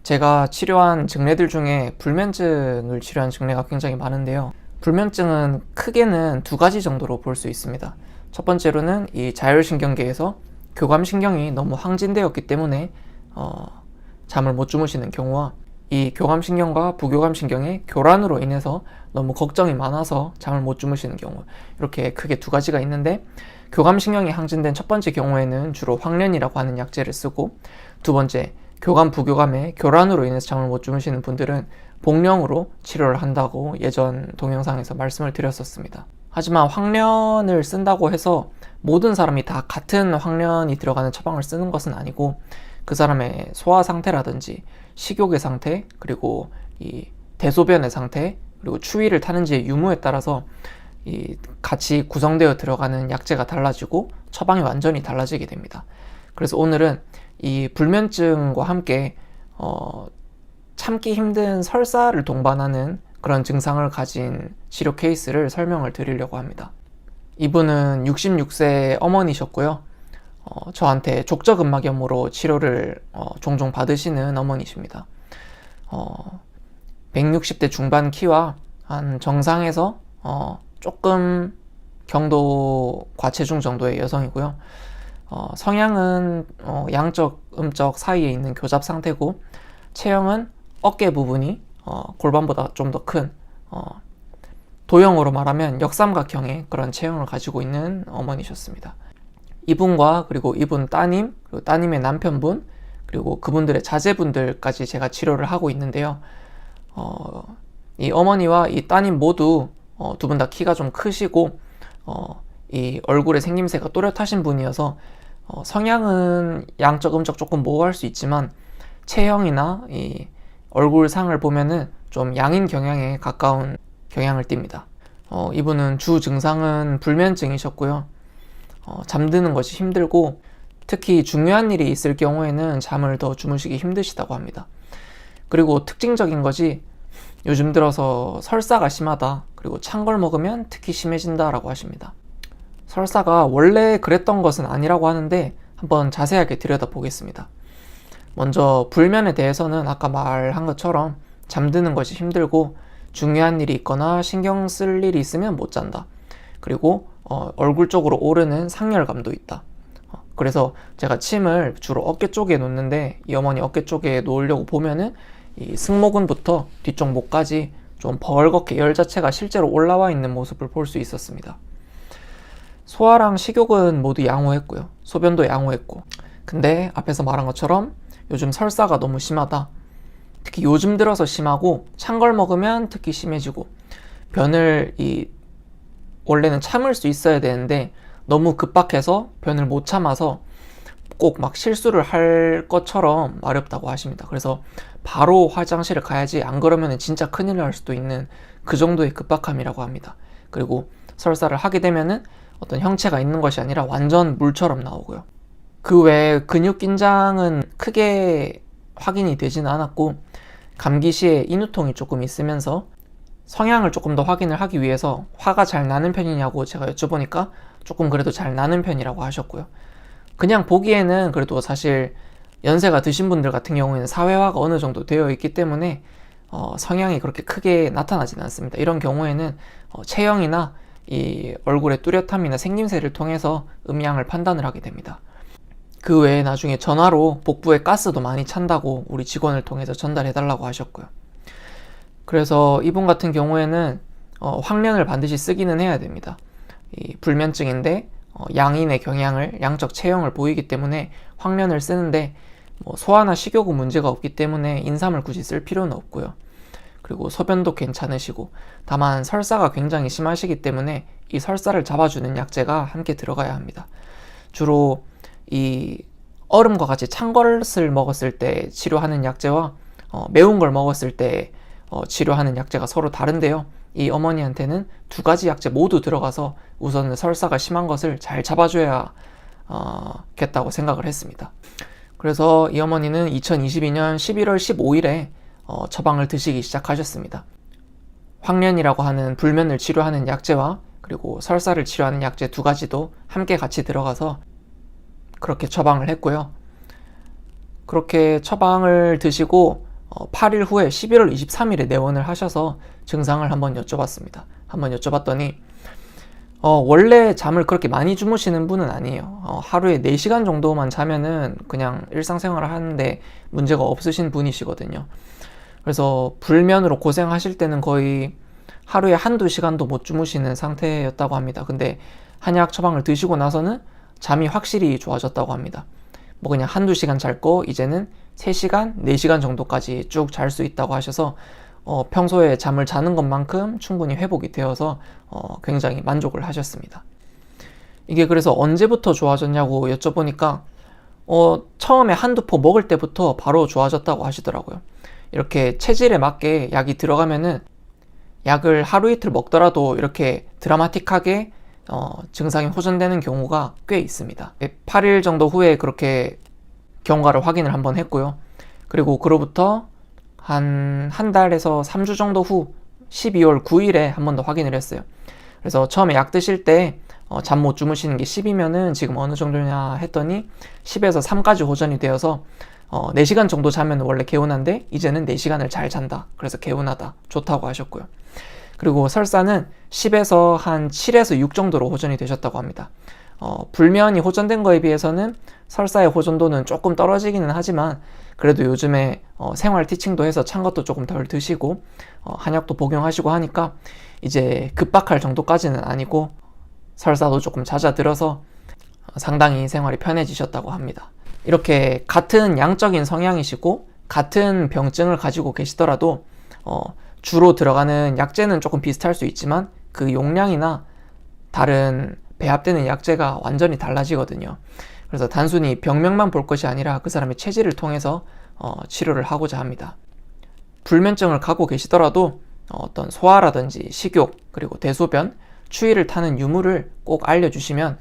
제가 치료한 증례들 중에 불면증을 치료한 증례가 굉장히 많은데요. 불면증은 크게는 두 가지 정도로 볼 수 있습니다. 첫 번째로는 이 자율신경계에서 교감신경이 너무 항진되었기 때문에 잠을 못 주무시는 경우와 이 교감신경과 부교감신경의 교란으로 인해서 너무 걱정이 많아서 잠을 못 주무시는 경우, 이렇게 크게 두 가지가 있는데, 교감신경이 항진된 첫 번째 경우에는 주로 황련이라고 하는 약제를 쓰고, 두 번째 교감 부교감의 교란으로 인해서 잠을 못 주무시는 분들은 복령으로 치료를 한다고 예전 동영상에서 말씀을 드렸었습니다. 하지만 황련을 쓴다고 해서 모든 사람이 다 같은 황련이 들어가는 처방을 쓰는 것은 아니고, 그 사람의 소화 상태라든지 식욕의 상태, 그리고 이 대소변의 상태, 그리고 추위를 타는지의 유무에 따라서 이 같이 구성되어 들어가는 약제가 달라지고 처방이 완전히 달라지게 됩니다. 그래서 오늘은 이 불면증과 함께 참기 힘든 설사를 동반하는 그런 증상을 가진 치료 케이스를 설명을 드리려고 합니다. 이분은 66세 어머니셨고요. 저한테 족저근막염으로 치료를 종종 받으시는 어머니십니다. 160대 중반 키와 한 정상에서 조금 경도 과체중 정도의 여성이고요. 성향은 양적, 음적 사이에 있는 교잡 상태고, 체형은 어깨 부분이 골반보다 좀 더 큰 도형으로 말하면 역삼각형의 그런 체형을 가지고 있는 어머니셨습니다. 이분과 그리고 이분 따님, 그리고 따님의 남편분, 그리고 그분들의 자제분들까지 제가 치료를 하고 있는데요. 이 어머니와 이 따님 모두 두 분 다 키가 좀 크시고 이 얼굴의 생김새가 또렷하신 분이어서 성향은 양적 음적 조금 모호할 수 있지만 체형이나 이 얼굴상을 보면은 좀 양인 경향에 가까운 경향을 띱니다. 이분은 주 증상은 불면증이셨고요. 잠드는 것이 힘들고, 특히 중요한 일이 있을 경우에는 잠을 더 주무시기 힘드시다고 합니다. 그리고 특징적인 것이 요즘 들어서 설사가 심하다, 그리고 찬 걸 먹으면 특히 심해진다라고 하십니다. 설사가 원래 그랬던 것은 아니라고 하는데 한번 자세하게 들여다보겠습니다. 먼저 불면에 대해서는 아까 말한 것처럼 잠드는 것이 힘들고, 중요한 일이 있거나 신경 쓸 일이 있으면 못 잔다. 그리고 얼굴 쪽으로 오르는 상열감도 있다. 그래서 제가 침을 주로 어깨 쪽에 놓는데, 이 어머니 어깨 쪽에 놓으려고 보면은 이 승모근부터 뒤쪽 목까지 좀 벌겋게 열 자체가 실제로 올라와 있는 모습을 볼 수 있었습니다. 소화랑 식욕은 모두 양호했고요. 소변도 양호했고. 근데 앞에서 말한 것처럼 요즘 설사가 너무 심하다. 특히 요즘 들어서 심하고, 찬 걸 먹으면 특히 심해지고, 변을 원래는 참을 수 있어야 되는데 너무 급박해서 변을 못 참아서 꼭 막 실수를 할 것처럼 마렵다고 하십니다. 그래서 바로 화장실을 가야지, 안 그러면 진짜 큰일 날 수도 있는 그 정도의 급박함이라고 합니다. 그리고 설사를 하게 되면은 어떤 형체가 있는 것이 아니라 완전 물처럼 나오고요. 그 외에 근육 긴장은 크게 확인이 되지는 않았고, 감기 시에 인후통이 조금 있으면서 성향을 조금 더 확인을 하기 위해서 화가 잘 나는 편이냐고 제가 여쭤보니까 조금 그래도 잘 나는 편이라고 하셨고요. 그냥 보기에는 그래도 사실 연세가 드신 분들 같은 경우에는 사회화가 어느 정도 되어 있기 때문에 성향이 그렇게 크게 나타나지는 않습니다. 이런 경우에는 체형이나 이 얼굴의 뚜렷함이나 생김새를 통해서 음양을 판단을 하게 됩니다. 그 외에 나중에 전화로 복부에 가스도 많이 찬다고 우리 직원을 통해서 전달해달라고 하셨고요. 그래서 이분 같은 경우에는 황련을 반드시 쓰기는 해야 됩니다. 이 불면증인데 양인의 경향을, 양적 체형을 보이기 때문에 황련을 쓰는데 소화나 식욕은 문제가 없기 때문에 인삼을 굳이 쓸 필요는 없고요. 그리고 소변도 괜찮으시고, 다만 설사가 굉장히 심하시기 때문에 이 설사를 잡아주는 약제가 함께 들어가야 합니다. 주로 이 얼음과 같이 찬 것을 먹었을 때 치료하는 약제와 매운 걸 먹었을 때 치료하는 약제가 서로 다른데요. 이 어머니한테는 두 가지 약제 모두 들어가서 우선은 설사가 심한 것을 잘 잡아줘야겠다고 생각을 했습니다. 그래서 이 어머니는 2022년 11월 15일에 처방을 드시기 시작하셨습니다. 황련이라고 하는 불면을 치료하는 약제와 그리고 설사를 치료하는 약제 두 가지도 함께 같이 들어가서 그렇게 처방을 했고요. 그렇게 처방을 드시고 8일 후에 11월 23일에 내원을 하셔서 증상을 한번 여쭤봤습니다. 한번 여쭤봤더니 원래 잠을 그렇게 많이 주무시는 분은 아니에요. 하루에 4시간 정도만 자면은 그냥 일상생활을 하는데 문제가 없으신 분이시거든요. 그래서 불면으로 고생하실 때는 거의 하루에 한두 시간도 못 주무시는 상태였다고 합니다. 근데 한약 처방을 드시고 나서는 잠이 확실히 좋아졌다고 합니다. 뭐 그냥 한두 시간 잘 거 이제는 3시간, 4시간 정도까지 쭉 잘 수 있다고 하셔서 평소에 잠을 자는 것만큼 충분히 회복이 되어서 굉장히 만족을 하셨습니다. 이게 그래서 언제부터 좋아졌냐고 여쭤보니까 처음에 한두 포 먹을 때부터 바로 좋아졌다고 하시더라고요. 이렇게 체질에 맞게 약이 들어가면은 약을 하루 이틀 먹더라도 이렇게 드라마틱하게 증상이 호전되는 경우가 꽤 있습니다. 8일 정도 후에 그렇게 경과를 확인을 한번 했고요. 그리고 그로부터 한 달에서 3주 정도 후 12월 9일에 한 번 더 확인을 했어요. 그래서 처음에 약 드실 때 잠 못 주무시는 게 10이면은 지금 어느 정도냐 했더니 10에서 3까지 호전이 되어서 4시간 정도 자면 원래 개운한데 이제는 4시간을 잘 잔다. 그래서 개운하다. 좋다고 하셨고요. 그리고 설사는 10에서 한 7에서 6 정도로 호전이 되셨다고 합니다. 불면이 호전된 거에 비해서는 설사의 호전도는 조금 떨어지기는 하지만 그래도 요즘에 생활 티칭도 해서 찬 것도 조금 덜 드시고 한약도 복용하시고 하니까 이제 급박할 정도까지는 아니고 설사도 조금 잦아들어서 상당히 생활이 편해지셨다고 합니다. 이렇게 같은 양적인 성향이시고 같은 병증을 가지고 계시더라도 주로 들어가는 약재는 조금 비슷할 수 있지만 그 용량이나 다른 배합되는 약재가 완전히 달라지거든요. 그래서 단순히 병명만 볼 것이 아니라 그 사람의 체질을 통해서 치료를 하고자 합니다. 불면증을 갖고 계시더라도 어떤 소화라든지 식욕 그리고 대소변, 추위를 타는 유무를 꼭 알려주시면